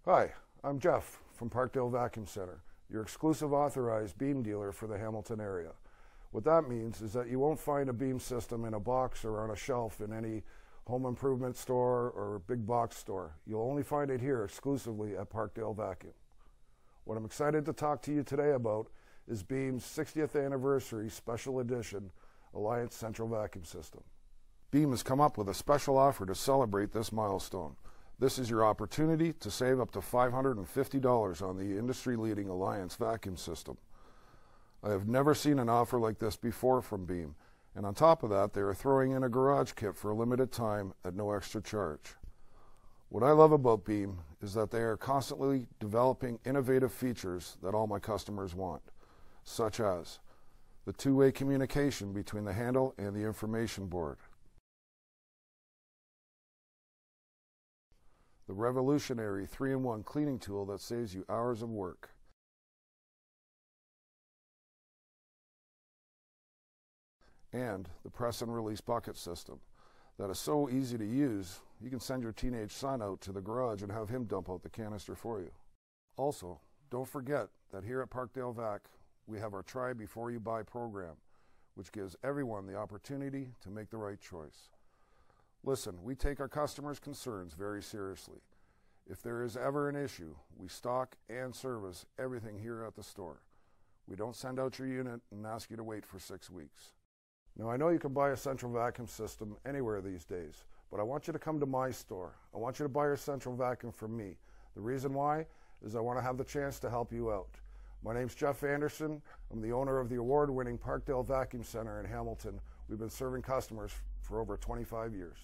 Hi, I'm Jeff from Parkdale Vacuum Center, your exclusive authorized beam dealer for the Hamilton area. What that means is that you won't find a beam system in a box or on a shelf in any home improvement store or big box store. You'll only find it here exclusively at Parkdale Vacuum. What I'm excited to talk to you today about is Beam's 60th anniversary special edition Alliance Central Vacuum System. Beam has come up with a special offer to celebrate this milestone. This is your opportunity to save up to $550 on the industry-leading Alliance vacuum system. I have never seen an offer like this before from Beam, and on top of that, they are throwing in a garage kit for a limited time at no extra charge. What I love about Beam is that they are constantly developing innovative features that all my customers want, such as the two-way communication between the handle and the information board, the revolutionary 3-in-1 cleaning tool that saves you hours of work, and the press and release bucket system that is so easy to use you can send your teenage son out to the garage and have him dump out the canister for you. Also, don't forget that here at Parkdale Vac we have our Try Before You Buy program, which gives everyone the opportunity to make the right choice. Listen, we take our customers' concerns very seriously. If there is ever an issue, we stock and service everything here at the store. We don't send out your unit and ask you to wait for 6 weeks. Now, I know you can buy a central vacuum system anywhere these days, but I want you to come to my store. I want you to buy your central vacuum from me. The reason why is I want to have the chance to help you out. My name's Jeff Anderson. I'm the owner of the award-winning Parkdale Vacuum Center in Hamilton. We've been serving customers for over 25 years.